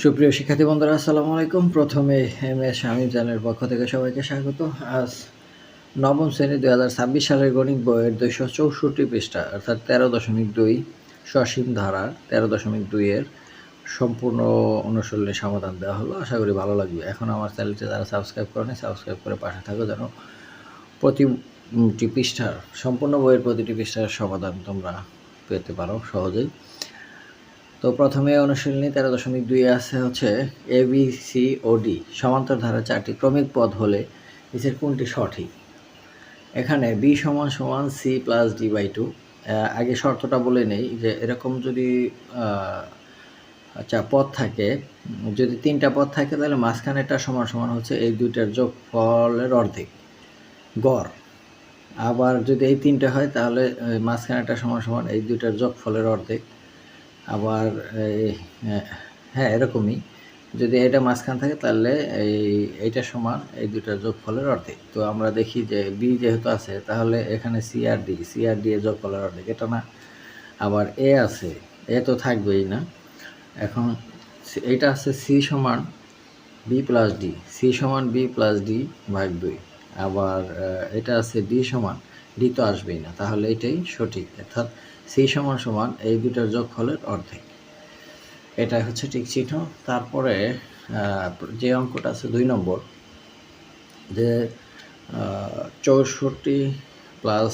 সুপ্রিয় শিক্ষার্থী বন্ধুরা, আসসালামু আলাইকুম। প্রথমে এমএস শামীম চ্যানেলের পক্ষ থেকে সবাইকে স্বাগত। আজ নবম শ্রেণী 2026 সালের গণিত বইয়ের 264 পৃষ্ঠা অর্থাৎ 13.2 সসীম ধারা 13.2 এর সম্পূর্ণ অনুশীলনের সমাধান দেওয়া হলো। আশা করি ভালো লাগবে। এখন আমার চ্যানেলটি যারা সাবস্ক্রাইব করেনি সাবস্ক্রাইব করে পাশে থাকো, যেন প্রতিটি পৃষ্ঠার সম্পূর্ণ বইয়ের প্রতিটি পৃষ্ঠার সমাধান তোমরা পেতে পারো সহজেই। তো প্রথমে অনুশীলনী 13.2 আছে হচ্ছে A B C O D সমান্তর ধারা চারটি ক্রমিক পদ হলে নিচের কোনটি সঠিক। এখানে বি সমান সমান C plus D by two. আগে শর্তটা বলে নেই যে এরকম যদি পদ থাকে, যদি তিনটা পদ থাকে তাহলে মাঝখানেরটা সমান সমান হচ্ছে এই দুইটার যোগফলের অর্ধেক গড়। আবার যদি এই তিনটা হয় তাহলে মাঝখানেরটা সমান সমান এই দুইটার যোগফলের অর্ধেক। আবার হ্যাঁ, এরকমই যদি এটা মাঝখান থাকে তাহলে এইটা সমান এই দুটার যোগফলের অর্ধেক। তো আমরা দেখি যে বি যেহেতু আছে তাহলে এখানে সি আর ডি এর যোগফলের অর্ধেক এটা না। আবার এ আছে, এ তো থাকবেই না। এখন এইটা আছে সি সমান বি প্লাস ডি, সি সমান বি প্লাস ডি ভাগ 2। আবার এটা আছে ডি সমান, ডি তো আসবেই না, তাহলে এটাই সঠিক, অর্থাৎ সি সমান সমান এই দুটার যোগফলের অর্ধেক। এটা হচ্ছে ঠিক চিহ্ন। তারপরে যে অঙ্কটা আছে 2 নম্বর, যে 64 প্লাস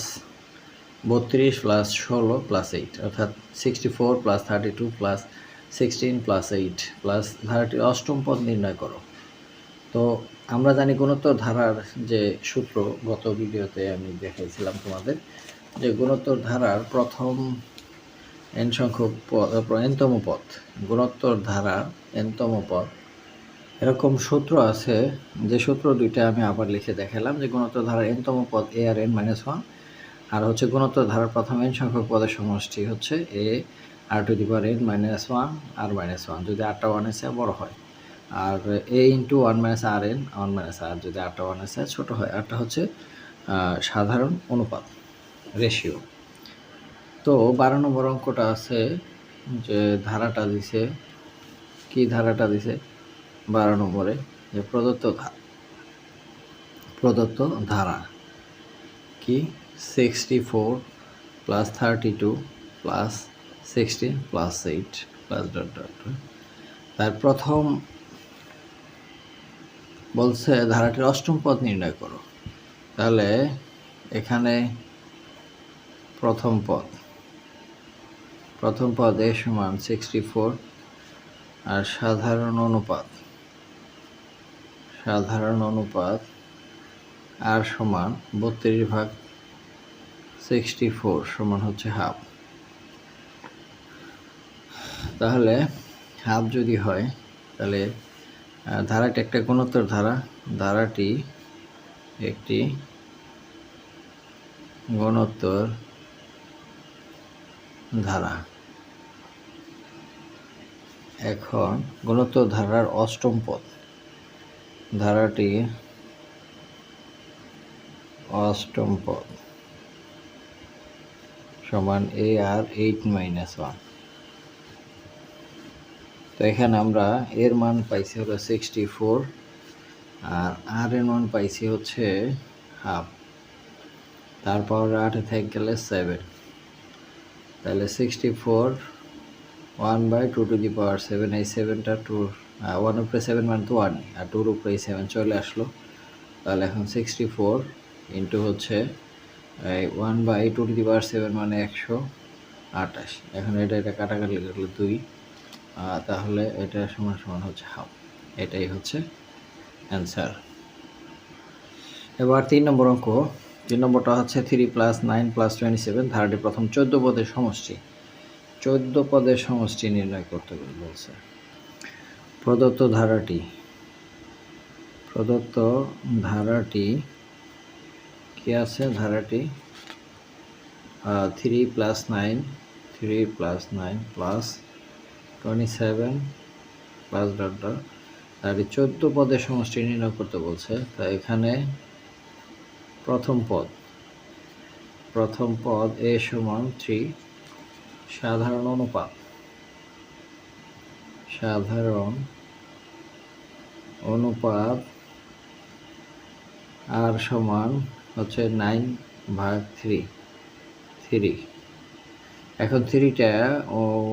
32 প্লাস 16 প্লাস 8 অর্থাৎ 64 প্লাস 32 প্লাস 16 প্লাস 8 প্লাস ধারাটির অষ্টম পদ নির্ণয় করো। তো আমরা জানি গুণোত্তর ধারার যে সূত্র, গত ভিডিওতে আমি দেখাইছিলাম তোমাদের, যে গুণোত্তর ধারার প্রথম এন সংখ্যক এনতম পদ, গুণোত্তর ধারার এনতম পদ, এরকম সূত্র আছে। যে সূত্র দুইটা আমি আবার লিখে দেখালাম, যে গুণোত্তর ধারার এনতম পদ a r n minus one, আর হচ্ছে গুণোত্তর ধারার প্রথম এন সংখ্যক পদের সমষ্টি হচ্ছে a r to the power n minus one r minus one, যদি আরটা ওয়ানের চেয়ে বড় হয়, আর a into one minus r n one minus r যদি আরটা ওয়ানের চেয়ে ছোটো হয়। আরটা হচ্ছে সাধারণ অনুপাত, রেশিও। তো 12 নম্বর অঙ্কটা আছে, যে ধারাটা দিছে, কি ধারাটা দিছে 12 নম্বরে, যে প্রদত্ত ধারা কি 64 plus 32 plus 16 plus 8 plus dot dot. তার প্রথম বলছে ধারাটির অষ্টম পদ নির্ণয় করো। তাহলে এখানে প্রথম পদ এ সমান 64 আর সাধারণ অনুপাত আর সমান 32 ভাগ 64 সমান হচ্ছে হাফ। তাহলে হাফ যদি হয় তাহলে ধারাটি একটা গুণোত্তর ধারাটি একটি গুণোত্তর ধারা। এখন গুণোত্তর ধারার অষ্টম পদ, ধারাটি অষ্টম পদ সমান এ আর 8 মাইনাস 1। তো এখানে আমরা এর মান পাইছি হলো 64 আর এর মান পাইছি হচ্ছে হাফ, তারপর 8 থেকে গেলে 7, তাহলে 64 1 বাই 2 টু দি পাওয়ার 7, এই 7টা 2 1 উপরে 7 মানে তো 1, আর 2 উপরে 7 চলে আসলো। তাহলে এখন 64 ইন্টু হচ্ছে 1 বাই 2 টু দি পাওয়ার 7 মানে 128। এখন এটা কাটাকাটি গেলে 2, তাহলে এটা সমান সমান হচ্ছে হাফ। এটাই হচ্ছে অ্যান্সার। এবার 3 নম্বর অঙ্ক। 3 নম্বরটা হচ্ছে 3 প্লাস 9 প্লাস 27 ধারাটি প্রথম 14 পদের সমষ্টি। 14 পদের সমষ্টি নির্ণয় করতে বলছে। প্রদত্ত ধারাটি কি আছে, ধারাটি 3 plus 9 plus 27 plus dot dot, আর 14 পদের সমষ্টি নির্ণয় করতে বলছে। তাই এখানে প্রথম পদ এ সমান 3, সাধারণ সাধারণ অনুপাত আর সমান হচ্ছে 9/3। এখন 3টা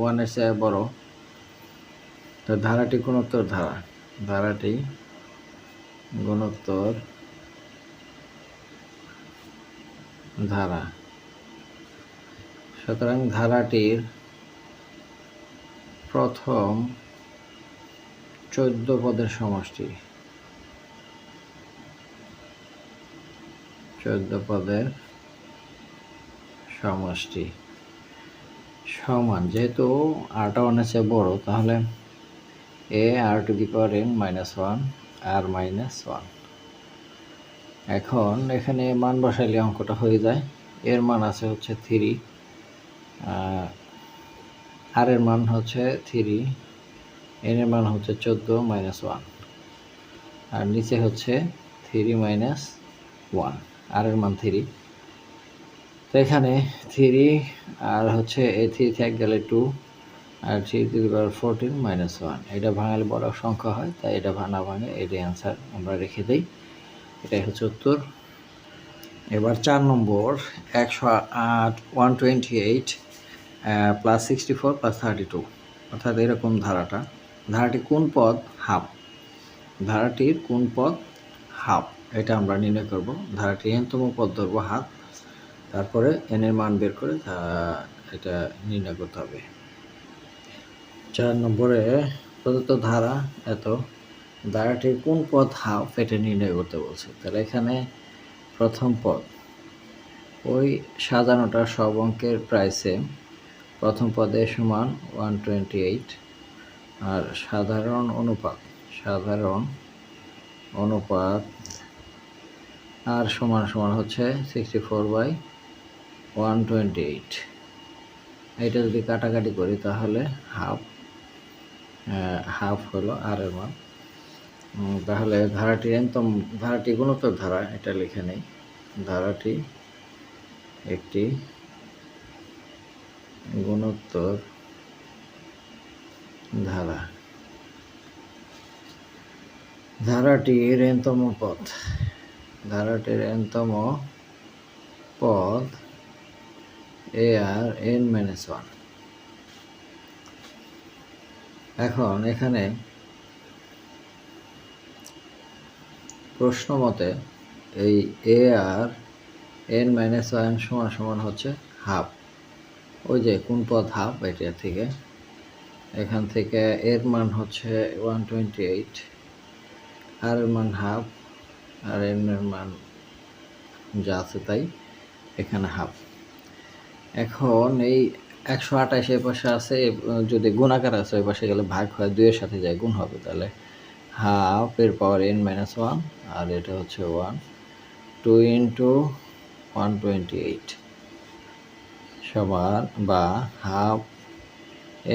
1-এর চেয়ে বড়, তো ধারাটি গুণোত্তর ধারাটি গুণোত্তর ধারা। সুতরাং ধারাটির প্রথম 14 পদের সমষ্টি, 14 পদের সমষ্টি সমান, যেহেতু আরটা 1-এর চেয়ে বড়, তাহলে ar⁻n-1 r-1। এখন এখানে মান বসাইলে অঙ্কটা হয়ে যায়। এর মান আছে হচ্ছে 3, আর এর মান হচ্ছে 3, এন এর মান হচ্ছে 14-1, আর নিচে হচ্ছে 3-1, আর এর মান 3। তো এখানে 3 আর হচ্ছে এই 3 থেকে গেলে 2, আর 3⁻14-1, এটা ভাঙালে বড় সংখ্যা হয়, তাই এটা না ভাঙে এটাই অ্যান্সার আমরা রেখে দিই। এটাই হচ্ছে উত্তর। এবার 4 নম্বর, 128 + 64 + 32, অর্থাৎ এরকম ধারাটি কোন পদ হাফ, ধারাটির কোন পদ হাফ, এটা আমরা নির্ণয় করব। ধারাটির এনতম পদ ধরবো হাফ, তারপরে এন এর মান বের করে এটা নির্ণয় করতে হবে। 4 নম্বরে প্রদত্ত ধারা ধারাটির কোন পদ হাফ এটা নির্ণয় করতে বলছে। তাহলে এখানে প্রথম পদ, ওই সাজানোটা সব অঙ্কের প্রায় সেম। প্রথম পদে সমান 128, আর সাধারণ অনুপাত আর সমান হচ্ছে 64/128। এটা যদি কাটাকাটি করি তাহলে হাফ হলো আর এর মান। তাহলে ধারাটি গুণোত্তর ধারা, এটা লিখে নেই। ধারাটি একটি গুণোত্তর ধারা। ধারাটির এনতম পদ ar(n-1)। এখন এখানে প্রশ্ন মতে এই ar(n-1) সমান হচ্ছে হাফ, ওই যে কোন পদ হাফ, এটা থেকে এখান থেকে এর মান হচ্ছে 128, আর এর মান হাফ, আর এন এর মান যা আছে তাই, এখানে হাফ। এখন এই 128 এর পাশে আছে, যদি গুণাকার আছে ওই পাশে গেলে ভাগ হয়, 2 এর সাথে যায় গুণ হবে, তাহলে হাফ এর পাওয়ার n-1, আর এটা হচ্ছে 1, 2 × 128 সমান, বা হাফ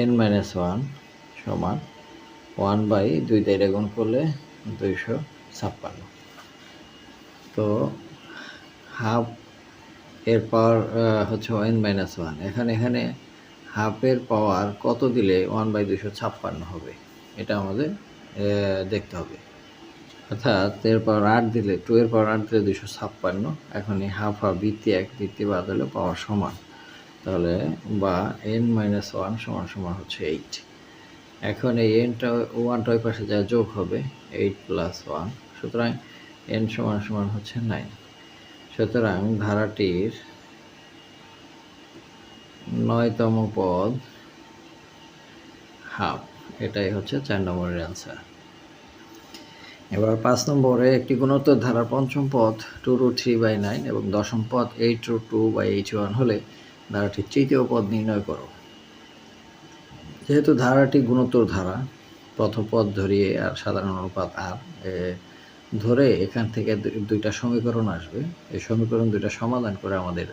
n-1 সমান 1/2 দিয়ে গুণ করলে 256। তো হাফ এর পাওয়ার হচ্ছে n-1। এখানে হাফের পাওয়ার কত দিলে 1/256 হবে, এটা আমাদের দেখতে হবে। অর্থাৎ এর পাওয়ার 8 দিলে, 2 এর পাওয়ার 8 দিলে 256। এখন এই হাফ ভিত্তি 1 ভিত্তি বাদ হলে পাওয়ার সমান, তাহলে বা n-1 সমান হচ্ছে 8। এখন এই n-টা 1টা ওই পাশে যা যোগ হবে, 8 + 1, সুতরাং n সমান হচ্ছে 9। সুতরাং ধারাটির 9তম পদ হাফ, এটাই হচ্ছে 4 নম্বরের অ্যান্সার। এবার 5 নম্বরে একটি গুণোত্তর ধারার পঞ্চম পদ 2√3/9 এবং দশম পদ 8√2/81 হলে ধারাটির তৃতীয় পদ নির্ণয় করো। যেহেতু ধারাটি গুণোত্তর ধারা, প্রথম পদ ধরিয়ে আর সাধারণ অনুপাত আর ধরে এখান থেকে দুইটা সমীকরণ আসবে। এই সমীকরণ দুইটা সমাধান করে আমাদের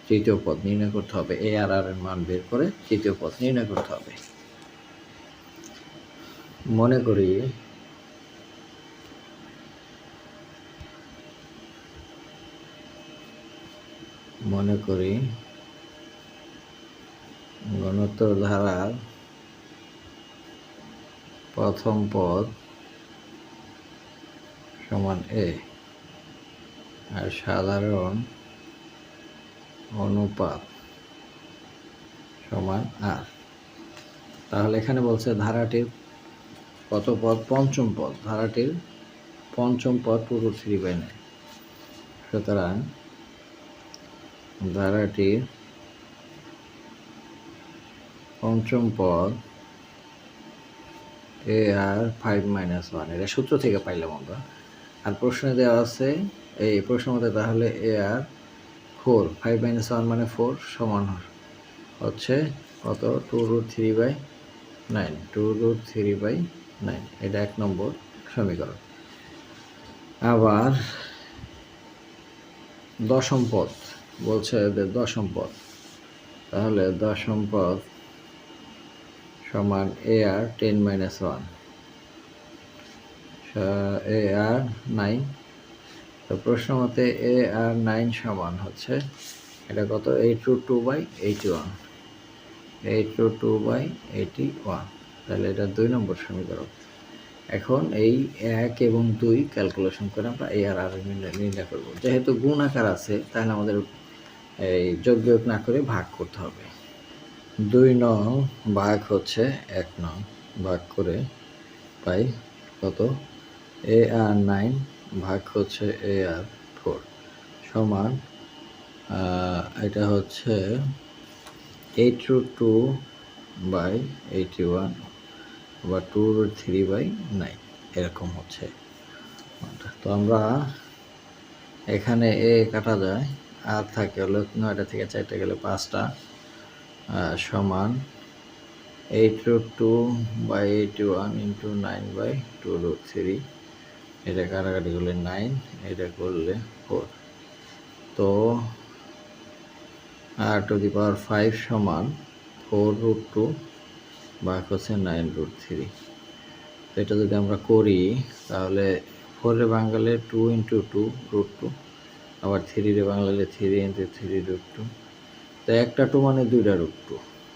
তৃতীয় পদ নির্ণয় করতে হবে। এ আর আর এর মান বের করে তৃতীয় পদ নির্ণয় করতে হবে। মনে করি গুণোত্তর ধারার প্রথম পদ সমান এ আর সাধারণ অনুপাত সমান আর। তাহলে এখানে বলছে ধারাটির কত পদ? পঞ্চম পদ। ধারাটির পঞ্চম পদ 2√3/9। সুতরাং ধারাটির পঞ্চম পদ এ আর 5-1, এটা সূত্র থেকে পাইলাম আমরা। আর প্রশ্নে দেওয়া আছে এই প্রশ্ন মতে তাহলে এ আর 4, 5-1 মানে 4 সমান হচ্ছে কত? 2√3/9, 2√3/9। এটা 1 নম্বর সমীকরণ। আবার দশম পদ বলছে এদের দশম পদ, তাহলে দশম পদ সমান এ আর 10-1, এ আর 9। তো প্রশ্ন মতে এ আর 9 সমান হচ্ছে এটা কত? 8√2/81, 8√2/81। তাহলে এটা 2 নম্বর সমীকরণ। এখন এই 1 এবং 2 ক্যালকুলেশন করে আমরা এ আর নির্ণয় করব। যেহেতু গুণ আকার আছে তাহলে আমাদের এই যোগ বিয়োগ না করে ভাগ করতে হবে। 2 নং ভাগ হচ্ছে 1 নং, ভাগ করে পাই কত? এ আর 9 ভাগ হচ্ছে এ আর 4 সমান এটা হচ্ছে 8√2/81 বা 2√3/9 এরকম হচ্ছে। তো আমরা এখানে এ কাটা যায়, আর থাকে হলো 9টা থেকে 4টা গেলে 5টা সমান 8√2/81 × 9/2√3। এটা কাটাকাটি করলে 9, এটা করলে 4। তো r⁵ সমান 4√2 ভাগ হচ্ছে 9√3। তো এটা যদি আমরা করি তাহলে 4-এর বাঙালে 2 × 2√2, আবার 3-এর বাঙালে 3 × 3√2। তো একটা 2 মানে 2টা √2,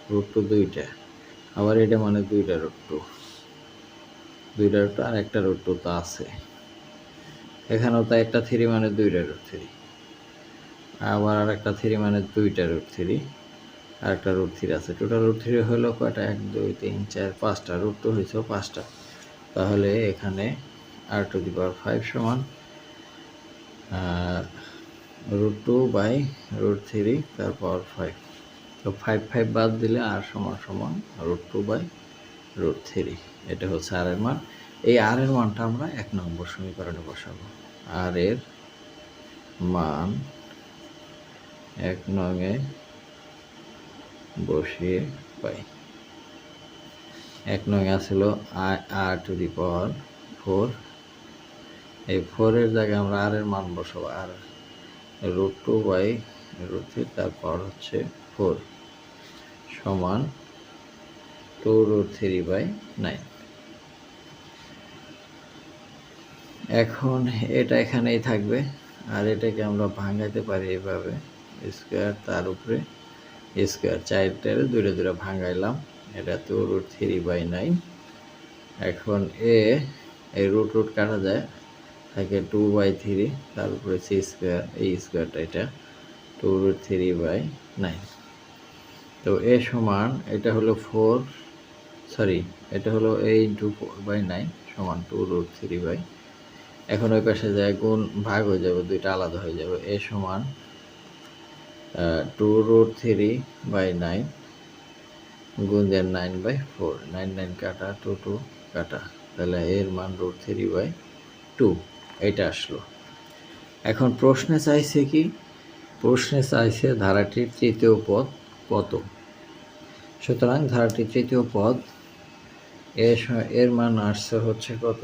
√2 2টা, আবার এটা মানে 2টা √2, 2টা √2 আর একটা √2 তো আছে। এখানেও তো একটা 3 মানে 2টা √3, আবার আর একটা 3 মানে 2টা √3, আর একটা √3 আছে। টোটাল √3 হলো কয়টা? 1 2 3 4 5টা, √2 হয়েছে 5টা। তাহলে এখানে r⁵ সমান √2/√3 তারপর 5। তো 5 বাদ দিলে আর সমান √2/√3। এটা হচ্ছে আর এর মান। এই আর এর মানটা আমরা 1 নম্বর সমীকরণে বসাবো। আর এর মান 1 নংয়ে বসিয়ে পাই। 1 নং আসলো r⁴। এই 4-এর জায়গায় আমরা আর এর মান বসাবো, আর √2/√3 তারপর হচ্ছে 4 সমান 2√3/9। এখন এটা এখানেই থাকবে, আর এটাকে আমরা ভাঙাইতে পারি এভাবে, স্কোয়ার তার উপরে স্কোয়ার, 4টারে 2টা 2টা ভাঙাইলাম, এটা 2√3/9। এখন এই রুট কাটা যায়, থাকে 2/3, তার উপরে সি স্কোয়ার, এই স্কোয়ারটা এটা 2√3/9। তো এ সমান এটা হলো 4, সরি এটা হলো a × 4/9 সমান 2√3/। এখন ওই পাশে যায় গুণ ভাগ হয়ে যাবে, দুইটা আলাদা হয়ে যাবে। এ সমান 2√3/9 গুণ দেন 9/4, 9 9 কাটা, 2 2 কাটা, তাহলে এর মান √3/2 এটা আসলো। এখন প্রশ্নে চাইছে কি? প্রশ্নে চাইছে ধারাটির তৃতীয় পদ কত। সুতরাং ধারাটির তৃতীয় পদ এর মান আসছে হচ্ছে কত?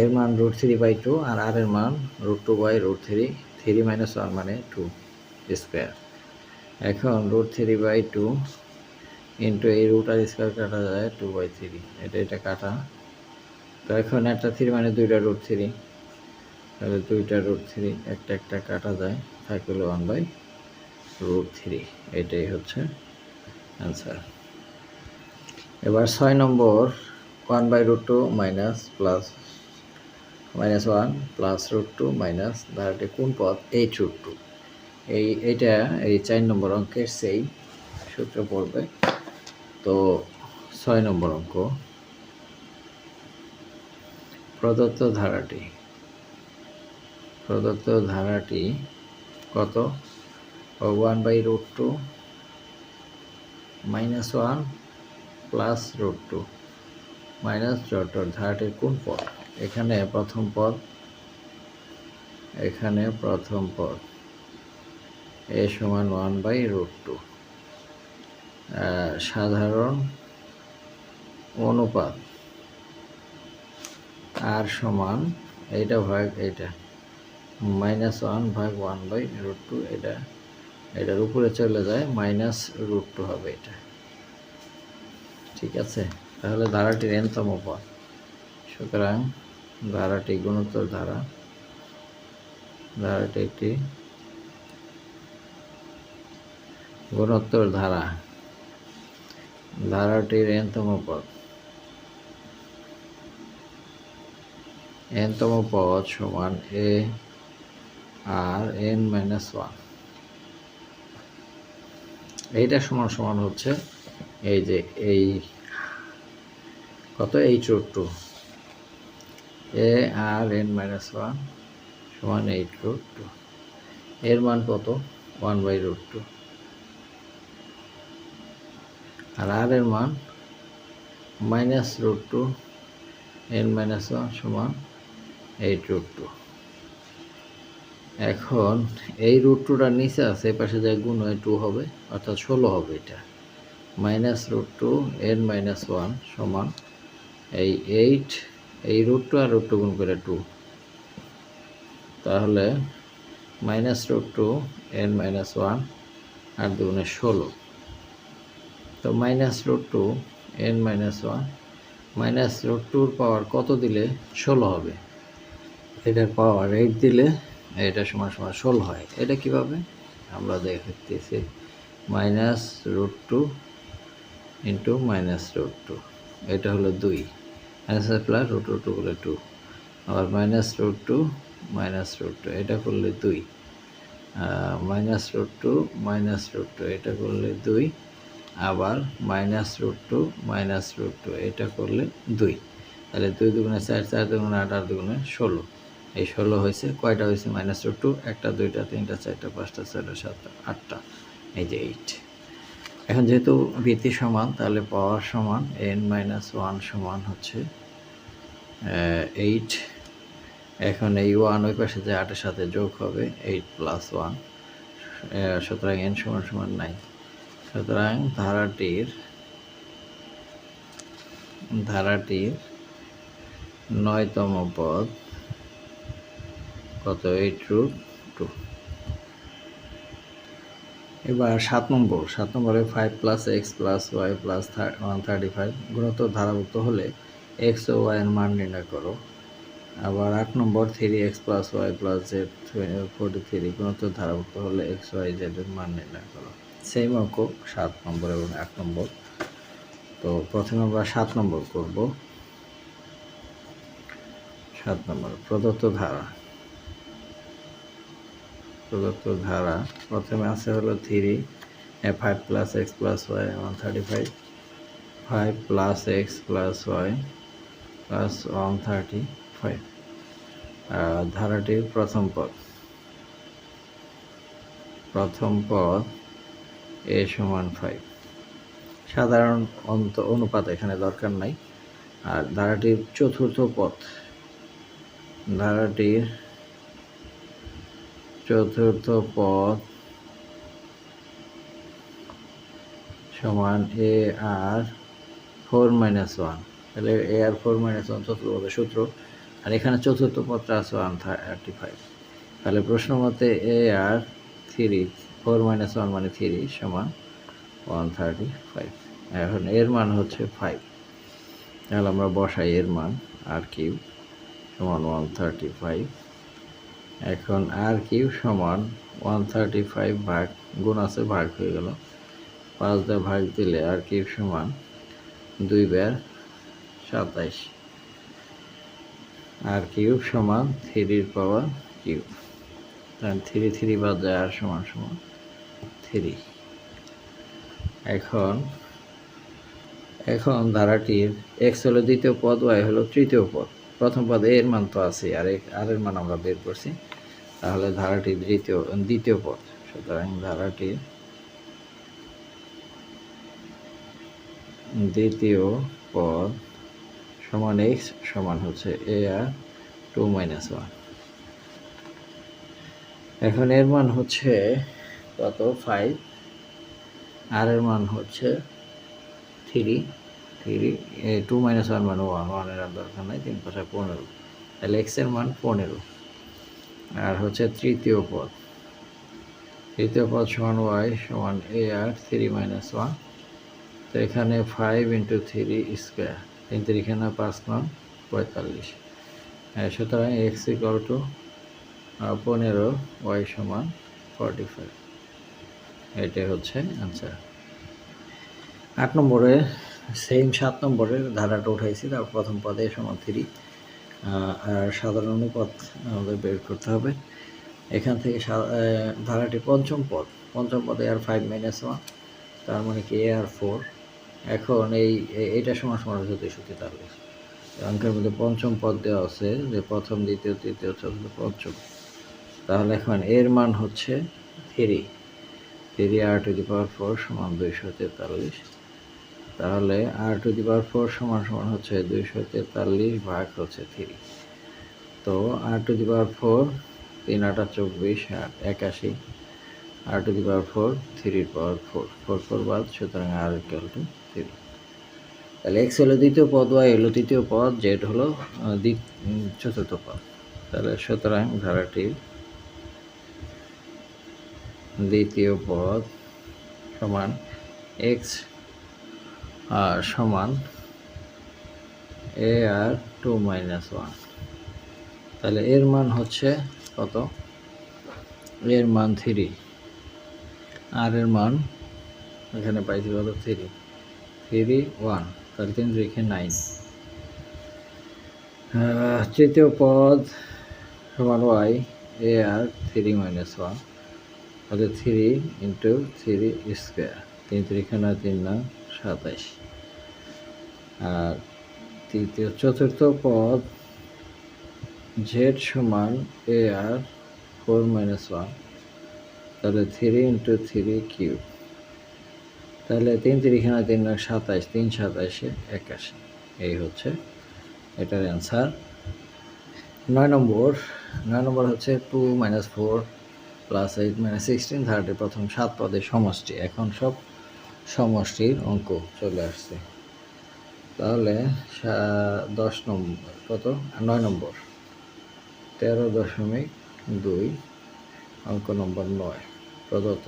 এর মান √3/2 আর আর এর মান √2/√3, 3 - 1 মানে 2 স্কোয়ার। এখন √3/2 ইন্টু এই রুট আর স্কোয়ার কাটা যায় 2/3, এটা কাটা। তো এখন একটা 3 মানে 2টা √3, তাহলে 2টা √3 একটা কাটা যায়, থাকলো 1/√3। এটাই হচ্ছে অ্যান্সার। এবার 6 নম্বর 1/√2 মাইনাস প্লাস -1 প্লাস √2 মাইনাস ধারাটি কোন পদ 8√2। এইটা এই 4 নম্বর অঙ্কের সেই সূত্র পড়বে। তো 6 নম্বর অঙ্ক, প্রদত্ত ধারাটি কত? 1/√2 -1 প্লাস √2 মাইনাস ধারাটির কোন পদ? এখানে প্রথম পদ a সমান 1/√2, সাধারণ অনুপাত আর সমান এইটা ভাগ এইটা -1 ভাগ 1/√2, এটার উপরে চলে যায় -√2 হবে এটা। ঠিক আছে, তাহলে ধারাটির nতম পদ। সুতরাং ধারাটি গুণোত্তর ধারাটি একটি গুণোত্তর ধারা। ধারাটির nতম পদ সমান a আর n-1। এইটা সমান হচ্ছে এই যে এই কত h√2, a আর n-1 সমান h√2, এর মান কত 1/√2, আর r এর মান -√2 n-1 সমান h√2। এখন এই √2টার নিচে আছে, এই পাশে যায় গুণ হয়ে 2 হবে, অর্থাৎ 16 হবে এটা। -√2 n-1 সমান এই 8, এই √2 আর √2 গুণ করে 2, তাহলে -√2 n-1 আর 2 গুণে 16। তো -√2 n-1 -√2 পাওয়ার কত দিলে 16 হবে? এটার পাওয়ার 8 দিলে এটা সমান 16 হয়। এটা কিভাবে আমরা দেখতেছি, -√2 ইন্টু -√2, এটা হলো 2 প্লাস √2 করলে 2, আবার -√2 এটা করলে 2, -√2 এটা করলে 2, আবার -√2 এটা করলে 2, তাহলে 2 দুগুণে 4, 4 দুগুণে 8, 8 দুগুণে 16। এই 16 হয়েছে। কয়টা হয়েছে -√2? 1টা 2টা 3টা 4টা 5টা 6টা 7টা 8টা, এই যে 8। এখন যেহেতু ভিত্তি সমান, তাহলে পাওয়ার সমান n-1 সমান হচ্ছে 8। এখন এই 1 ওই পাশে যে 8 এর সাথে যোগ হবে, 8 + 1, সুতরাং n সমান 9। সুতরাং ধারাটির 9তম পদ কত? 8√2। এবার 7 নম্বরে 5 + x + y + 135 গুণোত্তর ধারাভুক্ত হলে x ও y এর মান নির্ণয় করো। আবার 8 নম্বর 3x + y + z 43 গুণোত্তর ধারাভুক্ত হলে x, y, z এর মান নির্ণয় করো। সেম অঙ্ক 7 নম্বর এবং 8 নম্বর। তো প্রথমে আমরা 7 নম্বর করব। 7 নম্বর প্রদত্ত ধারা প্রথমে আছে হলো 5 + x + y 135, 5 + x + y + 135। ধারাটির প্রথম পদ a সমান 5। সাধারণ অনুপাত এখানে দরকার নাই। আর ধারাটির চতুর্থ পদ সমান a আর 4-1, তাহলে a আর 4-1 চতুর্থ পদের সূত্র, আর এখানে চতুর্থ পদটা আছে 135। তাহলে প্রশ্ন মতে a আর 3, 4-1 মানে 3 সমান 135। এখন এর মান হচ্ছে 5, তাহলে আমরা বসাই এর মান r³ সমান 135। এখন r³ সমান 135 ভাগ গুণ আছে, ভাগ হয়ে গেল, 5 দিয়ে ভাগ দিলে r³ সমান 2 বার 27 আর কিউব সমান 3 পাওয়ার কিউব, তাহলে 3 3 বাদ যায় আর সমান সমান 3। এখন ধারাটির এক্স হলো দ্বিতীয় পদ, ওয়াই হলো তৃতীয় পদ। প্রথম পদে এর মান তো আছে, আর এর মান আমরা বের করছি, তাহলে ধারাটির দ্বিতীয় পদ। সুতরাং ধারাটির দ্বিতীয় পদ সমান এক্স সমান হচ্ছে এ আর 2 - 1। এখন এর মান হচ্ছে কত? 5, আর এর মান হচ্ছে 3। 2 - 1 মানে 1 এর আর দরকার নাই, 3 × 5 = 15, তাহলে এক্স এর মান 15। আর হচ্ছে তৃতীয় পদ সমান ওয়াই সমান এ আর 3 - 1। তো এখানে 5 × 3 স্কোয়ার, 3 3 এখানে 5 9 45। সুতরাং এক্স ইকুয়াল টু 15, ওয়াই সমান 45। এটাই হচ্ছে অ্যান্সার। 8 নম্বরে সেম 7 নম্বরের ধারাটা উঠাইছি। তারপর প্রথম পদে সমান 3, আর সাধারণ অনুপাত আমাদের বের করতে হবে। এখান থেকে ধারাটি পঞ্চম পদে আর 5 - 1, তার মানে কি এ আর 4। এখন এইটা সমান সমান হচ্ছে 243। অঙ্কের মধ্যে পঞ্চম পদ দেওয়া আছে যে প্রথম, দ্বিতীয়, তৃতীয়, চতুর্থ, পঞ্চম। তাহলে এখন এর মান হচ্ছে 3 r⁴ সমান 243। তাহলে r⁴ সমান সমান হচ্ছে 243 ভাগ হচ্ছে 3। তো r⁴ 3 × 8 = 24 আর 81, r⁴ 3 4 বাদ, সুতরাং r = 3। তাহলে এক্স হলো দ্বিতীয় পদ, ওয়াই হলো তৃতীয় পদ, জেড হলো চতুর্থ পদ। তাহলে সুতরাং ধারাটির দ্বিতীয় পদ সমান এক্স সমান এ আর 2 - 1। তাহলে এর মান হচ্ছে কত? এর মান 3, আর এর মান এখানে পাইছি কত? 3 3 1, তাহলে 3 3 9। তৃতীয় পদ সমান ওয়াই এ আর 3 - 1, তাহলে 3 × 3 স্কোয়ার, 3 3 3 27। আর চতুর্থ পদ জেড সমান এ আর 4 - 1, তাহলে 3 × 3 কিউব, তাহলে 3 3 3 27, 3 27 81। এই হচ্ছে এটার অ্যান্সার। 9 নম্বর হচ্ছে 2 - 4 + 8 - 16 ধারাটির প্রথম 7 পদের সমষ্টি। এখন সব সমষ্টির অঙ্ক চলে আসছে। তাহলে 10 নম্বর কত? 9 নম্বর 13.2, অঙ্ক নম্বর 9। প্রদত্ত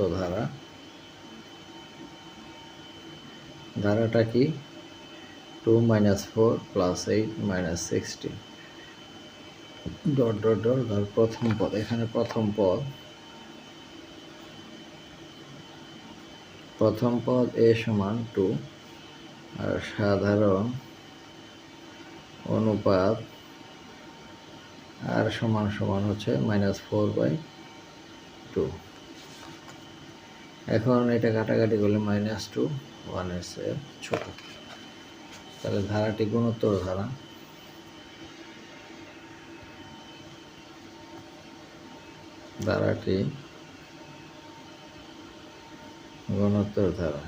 ধারাটা কি? 2 - 4 + 8 - 16 ... ধর প্রথম পদ, এখানে প্রথম পদ এ সমান 2, আর সাধারণ অনুপাত আর সমান সমান হচ্ছে -4/2। এখন এটা কাটাকাটি করলে -2 1 এর চেয়ে ছোট। তাহলে ধারাটি গুণোত্তর ধারা। ধারাটি গুণোত্তর ধারা।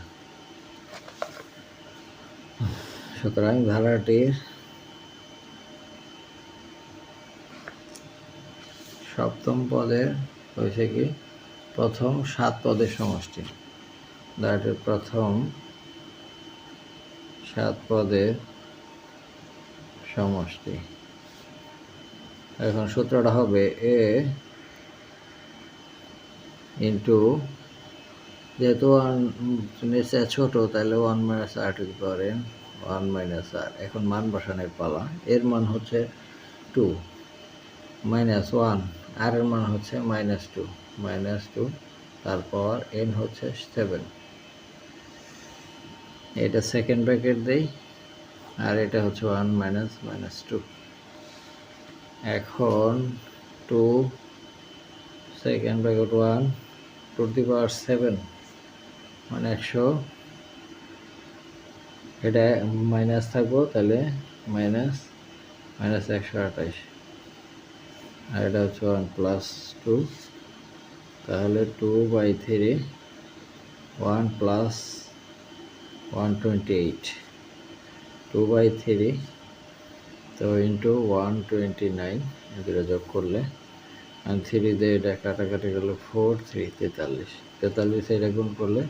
সুতরাং ধারাটির সপ্তম পদের হয়েছে কি প্রথম 7 পদের সমষ্টি। ধারাটির প্রথম 7 পদের সমষ্টি। এখন সূত্রটা হবে এ ইন্টু, যেহেতু 1 এর চেয়ে ছোট তাহলে 1 - r⁴ 1 - r। এখন মান বসানোর পালা। এর মান হচ্ছে 2 - 1, আর এর মান হচ্ছে -2, তারপর n হচ্ছে 7। এটা সেকেন্ড ব্র্যাকেট দেই, আর এটা হচ্ছে 1 মাইনাস মাইনাস 2। এখন 2 সেকেন্ড ব্র্যাকেট 1 টু দি পাওয়ার 7 মানে 100, এটা মাইনাস থাকবো তাহলে মাইনাস মাইনাস 128, আর এটা হচ্ছে 1 প্লাস 2 তাহলে 2/3 1 প্লাস 128 2/3 তো ইন্টু 129 এগুলো যোগ করলে আর 3 দিয়ে এটা কাটাকাটি করলে 4 3 43 43 এটা গুণ করলে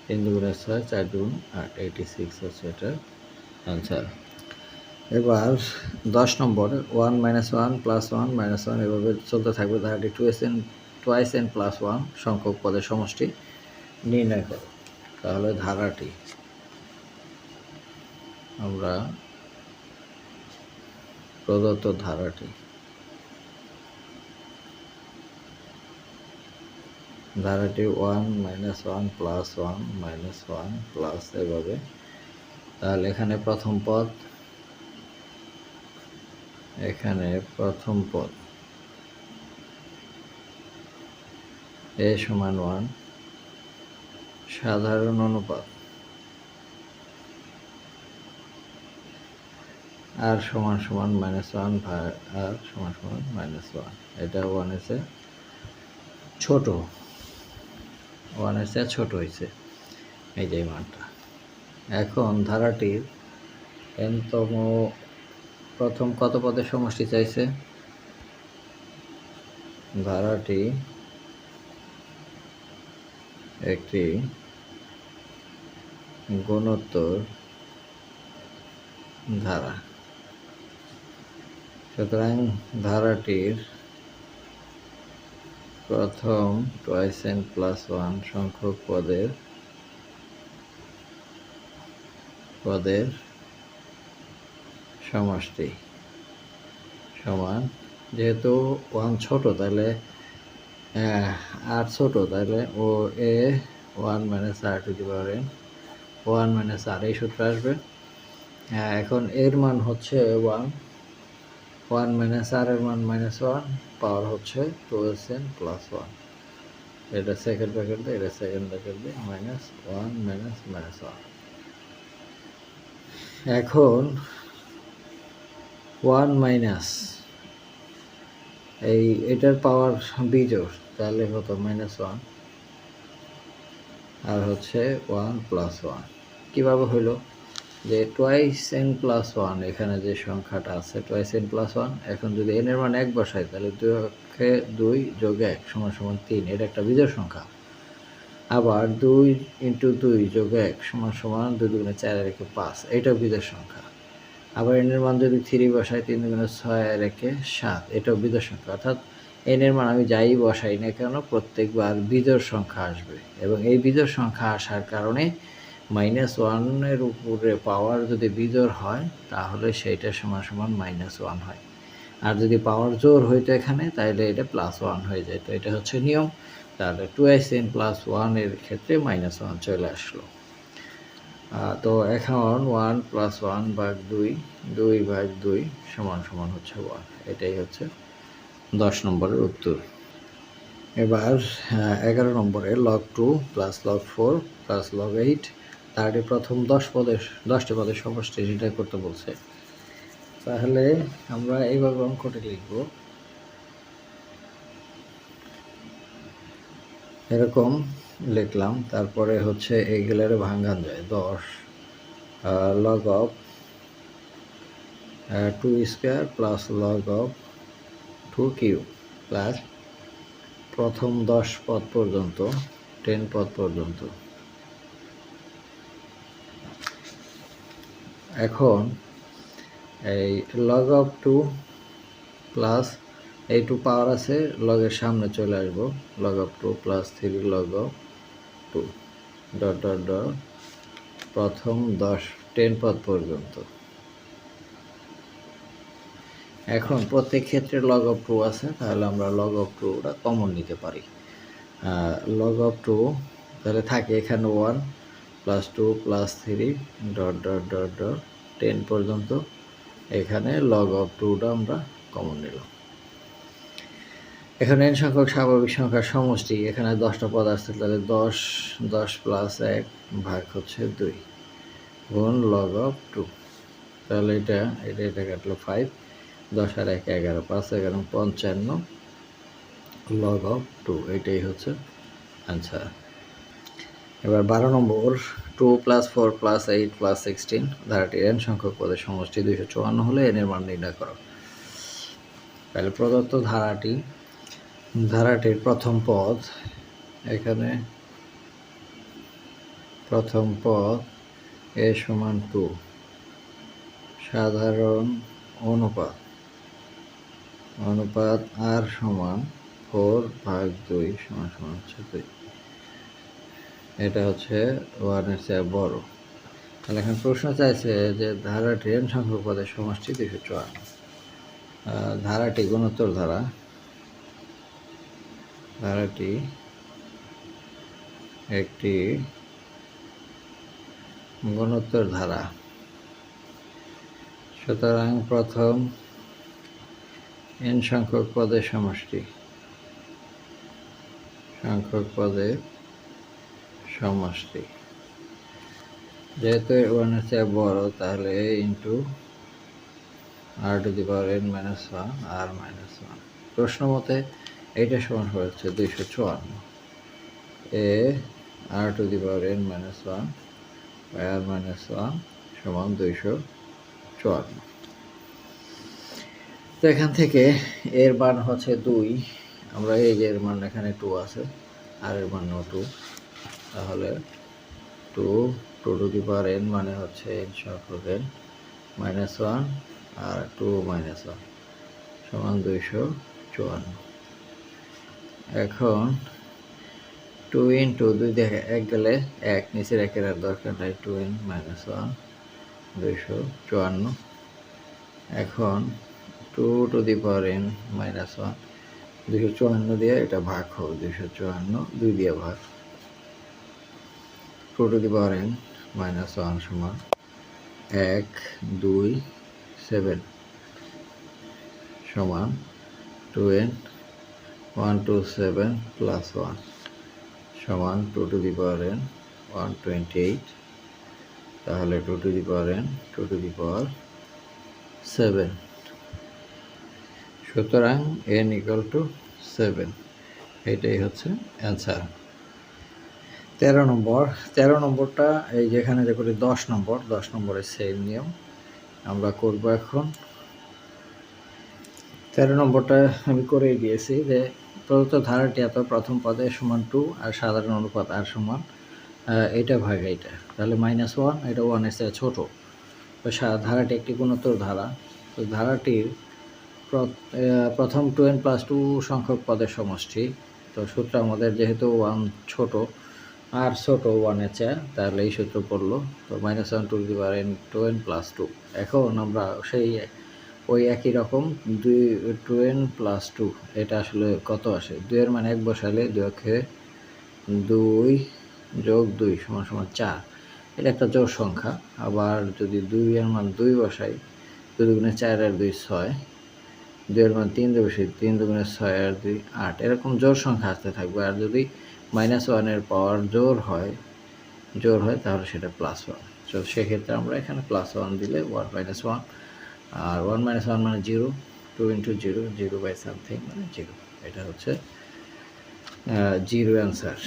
3 দুগুণে 6 4 দুগুণ 8 86 হচ্ছে এটার আনসার। এবার 10 নম্বর 1 মাইনাস 1 প্লাস 1 মাইনাস 1 এভাবে চলতে থাকবে। ধারাটি টুয়াইস এন প্লাস 1 সংখ্যক পদের সমষ্টি নির্ণয় করো। তাহলে ধারাটি আমরা প্রদত্ত ধারাটি ধারাটি 1 মাইনাস 1 প্লাস 1 মাইনাস 1 প্লাস এভাবে। তাহলে এখানে প্রথম পদ a সমান 1 সাধারণ অনুপাত আর সমান সমান মাইনাস 1 আর সমান সমান মাইনাস 1, এটা 1 এর চেয়ে ছোট, 1 এর চেয়ে ছোট হয়েছে এই যে মানটা। এখন ধারাটির nতম প্রথম কত পদের সমষ্টি চাইছে? ধারাটি একটি গুণোত্তর ধারা, সুতরাং ধারাটির প্রথম টুয়াইস এন প্লাস 1 সংখ্যক পদের সমষ্টি সমান, যেহেতু 1 ছোট তাহলে আর ছোট তাহলে ও a 1 minus r to the power n 1 minus r এই সূত্র আসবে। এখন এর মান হচ্ছে 1 মাইনাস আর এর মান মাইনাস 1 পাওয়ার হচ্ছে 2n প্লাস 1, এটা সেকেন্ড ব্র্যাকেট দিয়ে এটা সেকেন্ড ব্র্যাকেট দিয়ে মাইনাস 1 মাইনাস মাইনাস 1। এখন 1 মাইনাস এটার পাওয়ার বিজোড় তাহলে কত মাইনাস 1 আর হচ্ছে 1 প্লাস 1। কীভাবে হইল যে টুয়াইস এন প্লাস 1 এখানে যে সংখ্যাটা আছে টুয়াইস এন প্লাস 1, এখন যদি n এর মান 1 বসাই তাহলে 2 যোগ 1 সমান সমান 3, এটা একটা বিজোড় সংখ্যা। আবার 2 ইন্টু 2 যোগ 1 সমান সমান 2 দুগুণে 4 আর 1 5, এটাও বিজোড় সংখ্যা। আবার n এর মান যদি 3 বসাই 3 দুগুণে 6 আর 1 7, এটাও বিজোড় সংখ্যা। অর্থাৎ n এর মান আমি যাই বসাই না কেন প্রত্যেকবার বিজোড় সংখ্যা আসবে, এবং এই বিজোড় সংখ্যা আসার কারণে -1 উপরে পাওয়ার যদি বিজোড় হয় তাহলে সেইটা সমান সমান -1 হয়, আর যদি পাওয়ার জোড় হইতো এখানে তাহলে এটা +1 হয়ে যায়। তো এটা হচ্ছে নিয়ম। তাহলে 2n + 1 এর ক্ষেত্রে -1 চলে আসলো। তো এখন 1 + 1 ভাগ 2 ভাগ 2 সমান সমান হচ্ছে 1, এটাই হচ্ছে 10 নম্বরের উত্তর। এবার 11 নম্বরে log 2 + log 4 + log 8 তার প্রথম 10টি পদের সমষ্টি সেটা করতে বলছে। তাহলে আমরা এইভাবে অঙ্কটি লিখব, এরকম লিখলাম। তারপরে হচ্ছে এইগুলোর ভাঙান যায় 10 log of 2 square plus log of 2 cube plus প্রথম 10 পদ পর্যন্ত 10 পদ পর্যন্ত। এখন এই log of 2 প্লাস এই 2 পাওয়ার আছে লগের সামনে চলে আসবো, log of 2 plus 3 log of 2 dot dot dot প্রথম 10 পদ পর্যন্ত। এখন প্রত্যেক ক্ষেত্রে log of 2 আছে, তাহলে আমরা log of 2টা কমন নিতে পারি। log of 2 তাহলে থাকে এখানে 1 + 2 + 3 ডট ডট ডট ডট 10 পর্যন্ত। এখানে লগ অফ 2টা আমরা কমন নিলাম। এখানে n সংখ্যক স্বাভাবিক সংখ্যার সমষ্টি, এখানে 10টা পদ আসছে, তাহলে 10 প্লাস 1 ভাগ হচ্ছে 2 গুণ লগ অফ 2। তাহলে এটা কাটলো 5, 10 আর 1 11, 5 11 55 লগ অফ 2, এটাই হচ্ছে আনসার। এবার 12 নম্বর, 2 + 4 + 8 + 16 ধারাটির n সংখ্যক পদের সমষ্টি 254 হলে n এর মান নির্ণয় করো। তাহলে প্রদত্ত ধারাটির প্রথম পদ, এখানে প্রথম পদ a সমান 2, সাধারণ অনুপাত r সমান 4/2 সমান হচ্ছে 2, এটা হচ্ছে 1 এর চেয়ে বড়। তাহলে এখন প্রশ্ন চাইছে যে ধারাটির n সংখ্যক পদের সমষ্টি 254। ধারাটি গুণোত্তর ধারাটি একটি গুণোত্তর ধারা, সুতরাং প্রথম n সংখ্যক পদের সমষ্টি যেহেতু 1 এর চেয়ে বড়, তাহলে a ইন্টু r⁻n - 1 r - 1। প্রশ্ন মতে এইটা সমান হচ্ছে 254, a r⁻n - 1 r - 1 সমান 254। তো এখান থেকে এর মান হচ্ছে 2, আমরা এই যে এর মান এখানে 2 আছে, আর এর মান 2, তাহলে 2n মানে হচ্ছে n সংখ্যক n -1 আর 2 - 1 সমান 254। এখন 2 ইন্টু 2 দেখে 1 গেলে 1, নিচের 1 এর আর দরকার নাই, 2n - 1 254। এখন 2n - 1 254 দিয়ে এটা ভাগ হোক, 254 2 দিয়ে ভাগ, 2n - 1 সমান 1 2 7 সমান 2n 127 প্লাস 1 সমান 2n 128। তাহলে 2n 7, সুতরাং n = 7, এটাই হচ্ছে অ্যান্সার। 13 নম্বরটা এই যেখানে যে করি 10 নম্বরের সেম নিয়ম আমরা করব। এখন 13 নম্বরটা আমি করেই দিয়েছি যে প্রদত্ত ধারাটি এত, প্রথম পদে সমান 2 আর সাধারণ অনুপাত r সমান এটা ভাগ এইটা, তাহলে -1, এটা 1 এর চেয়ে ছোট। তো ধারাটি একটি গুণোত্তর ধারা। তো ধারাটির প্রথম 2n + 2 সংখ্যক পদের সমষ্টি। তো সূত্র আমাদের যেহেতু 1 ছোট আর ছোট 1 এর চেয়ে, তাহলে এই সূত্র পড়লো। তো -1 2n + 2। এখন আমরা সেই ওই একই রকম 2n + 2, এটা আসলে কত আসে, 2 এর মান 1 বসালে 2 + 2 = 4, এটা একটা জোড় সংখ্যা। আবার যদি 2 এর মান 2 বসাই, 2 × 4 আর 2 6, 2 এর মান 3 দিয়ে বসাই, 3 × 6 আর 2 8, এরকম জোড় সংখ্যা আসতে থাকবে। আর যদি -1 এর পাওয়ার জোড় হয় তাহলে সেটা +1। তো সেক্ষেত্রে আমরা এখানে +1 দিলে 1 - 1, আর 1 - 1 মানে 0, 2 × 0 0/something মানে 0, এটা হচ্ছে 0 অ্যান্সার।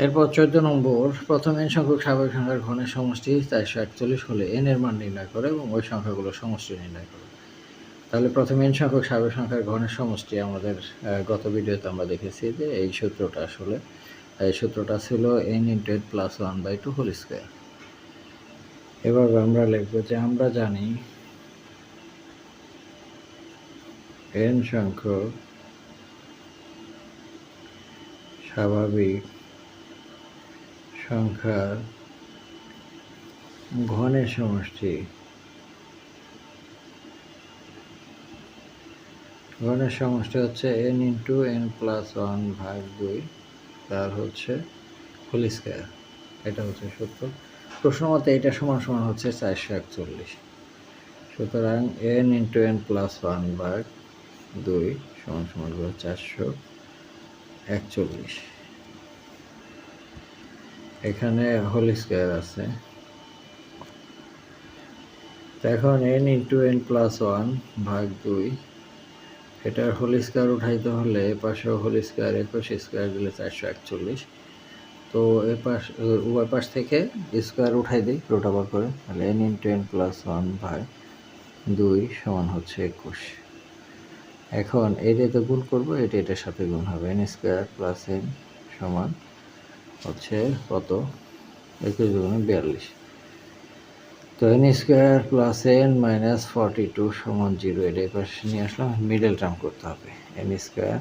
এরপর 14 নম্বর, প্রথম n সংখ্যক স্বাভাবিক সংখ্যার ঘনের সমষ্টি 441 হলে n এর মান নির্ণয় করে এবং ওই সংখ্যাগুলোর সমষ্টি নির্ণয় করে। তাহলে প্রথম n সংখ্যক স্বাভাবিক সংখ্যার ঘনের সমষ্টি আমাদের গত ভিডিওতে আমরা দেখেছি যে এই সূত্রটা ছিল n × n + 1/2 হোল স্কয়ার। এবার আমরা লিখব যে আমরা জানি n সংখ্যক স্বাভাবিক সংখ্যার ঘনের সমষ্টি হচ্ছে n × n + 1/2 তার হচ্ছে হোল স্কয়ার, এটা হচ্ছে সূত্র। প্রশ্ন মতে এটা সমান সমান হচ্ছে 441। সুতরাং n ইন্টু n প্লাস 1/2 সমান সমান 441। এখানে হোল স্কোয়ার আছে। তো এখন n ইন্টু n প্লাস 1/2 এটার হোল স্কোয়ার উঠাইতে হলে এপাশে হোল স্কোয়ার এপাশে স্কোয়ার দিলে 441। তো উভয় পাশ থেকে স্কোয়ার উঠাই দিই রুট ওভার করে, তাহলে n ইন্টু n প্লাস 1/2 সমান হচ্ছে 21। এখন এটাতে গুণ করবো, এটার সাথে গুণ হবে, n স্কোয়ার প্লাস n সমান হচ্ছে কত, 21 গুণে 42। তো n square plus n minus 42 সমান 0। এটা পাশে নিয়ে আসলাম, মিডল টার্ম করতে হবে। n square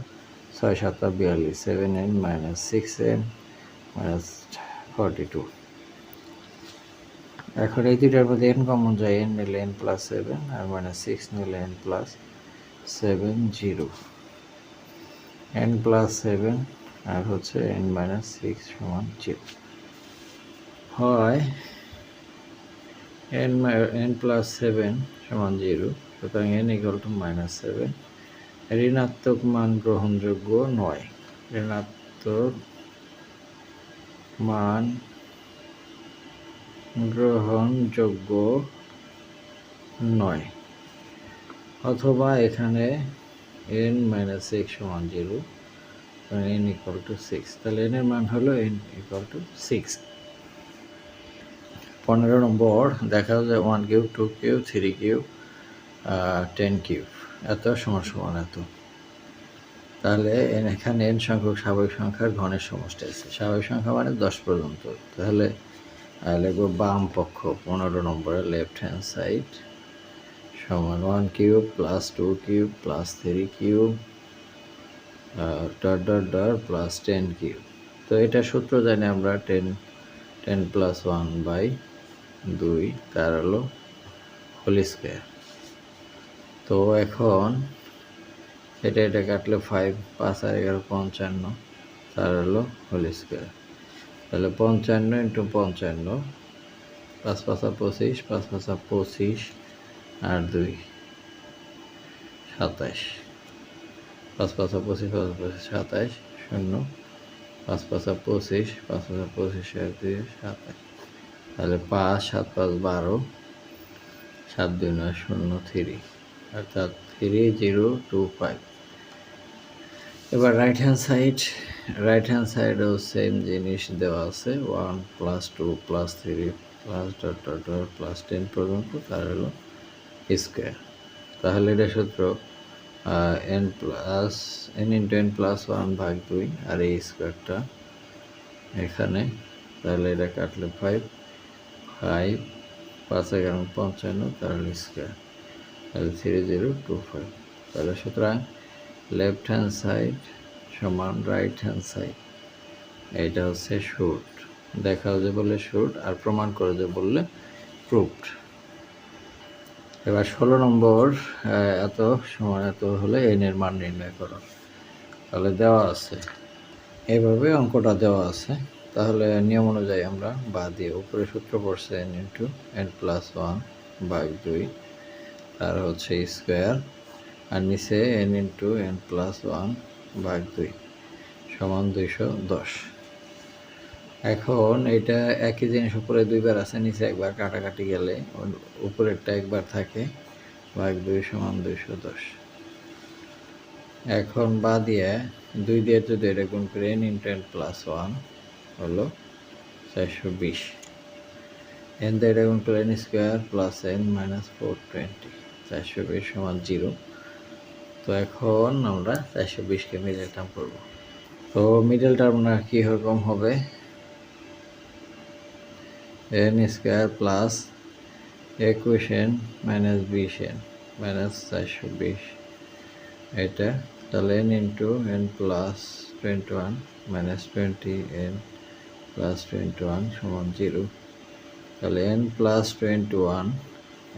6 7 42, 7n minus 6n minus 42। এখন এই দুইটার মধ্যে n কমন যায়, n নিলে n প্লাস 7 আর মাইনাস 6 নিলে n প্লাস 7 0। n প্লাস 7 আর হচ্ছে n মাইনাস 6 সমান 0 হয়। n প্লাস 7 সমান 0, সুতরাং n ইকুয়াল টু মাইনাস 7। ঋণাত্মক মান গ্রহণযোগ্য নয়, ঋণাত্মক মান গ্রহণযোগ্য নয়, অথবা এখানে n মাইনাস 6 সমান 0, n ইকুয়াল টু 6। তাহলে n এর মান হলো n ইকুয়াল টু 6। 15 নম্বর দেখা যায় 1 কিউব 2 কিউব 3 কিউব 10 কিউব এত সমান সমান এত। তাহলে এখানে n সংখ্যক স্বাভাবিক সংখ্যার ঘনের সমষ্টি আছে। স্বাভাবিক সংখ্যা মানে 10 পর্যন্ত। তাহলে লিখব বাম পক্ষ 15 নম্বরে লেফট হ্যান্ড সাইড সমান 1 cube plus 2 cube plus 3 cube dot dot dot plus 10 cube. তো এটা সূত্র জানি আমরা 10 প্লাস 1/2 তার হলো হোল স্কোয়ার। তো এখন এটা কাটলে 5 5 আর 11 55 তার হলো হোল স্কোয়ার। তাহলে 55 ইন্টু 55, 5 5 25, 5 5 25 আর 2 27, 5 5 25 5 25 27 0, 5 5 25, 5 5 25 আর 2 27। তাহলে 5 7 5 12, 7 2 9 0 3, অর্থাৎ 3025। এবার রাইট হ্যান্ড সাইডেও সেম জিনিস দেওয়া আছে, 1 plus 2 plus 3 plus dot dot dot plus 10 পর্যন্ত তার হলো স্কোয়ার। তাহলে এটা সূত্র n ইন্টু n প্লাস 1/2 আর এই স্কোয়ারটা এখানে। তাহলে এটা কাটলে 5 5 5 11 55 তার হলো স্কোয়ার। তাহলে 3025। তাহলে সুতরাং লেফট হ্যান্ড সাইড সমান রাইট হ্যান্ড সাইড, এইটা হচ্ছে শুট। দেখা যে বললে শুট, আর প্রমাণ করে যে বললে প্রুভড। এবার 16 নম্বর এত সমান এত হলে n এর মান নির্ণয় করো। তাহলে দেওয়া আছে, এইভাবে অঙ্কটা দেওয়া আছে। তাহলে নিয়ম অনুযায়ী আমরা বাদ দিয়ে, উপরে সূত্র পড়ছে n ইন্টু n প্লাস 1/2 তার হচ্ছে স্কোয়ার, আর নিচে n ইন্টু n প্লাস 1/2 সমান 210। এখন এটা একই জিনিস, উপরে দুইবার আছে, নিচে একবার, কাটাকাটি গেলে উপরেরটা একবার থাকে, 2 সমান 210। এখন বা দিয়ে 2 দিয়ে যদি এটা গুণ করে n ইন্টু n প্লাস 1 হলো 420, n দিয়ে এটা গুণ করে n square plus n minus 420, 420 সমান 0। তো এখন আমরা 420কে মিডল টার্ম করবো। তো মিডল টার্মটা কীরকম হবে, n square plus 21n minus 20n minus 420 এটা। তাহলে n into n plus 21 minus 20n plus 21 সমান 0। তাহলে n প্লাস 21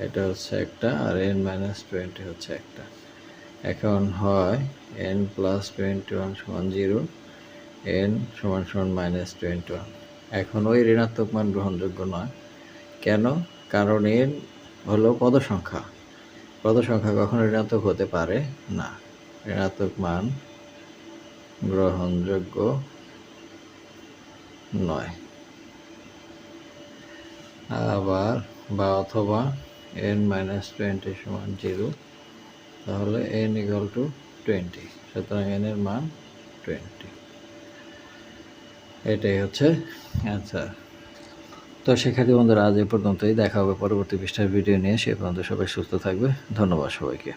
এটা হচ্ছে একটা, আর n মাইনাস 20 হচ্ছে একটা। এখন হয় n প্লাস 21 সমান 0, n সমান সমান মাইনাস 21। এখন ওই ঋণাত্মক মান গ্রহণযোগ্য নয়, কেন? কারণ n হলো পদ সংখ্যা কখনো ঋণাত্মক হতে পারে না। ঋণাত্মক মান গ্রহণযোগ্য নয়। আবার অথবা n-20 সমান 0, তাহলে n equal to 20, সুতরাং n এর মান 20। এটাই হচ্ছে অ্যান্সার। তো শিক্ষার্থী বন্ধুরা, আজ এ পর্যন্তই। দেখা হবে পরবর্তী পৃষ্ঠার ভিডিও নিয়ে। সে পর্যন্ত সবাই সুস্থ থাকবে। ধন্যবাদ সবাইকে।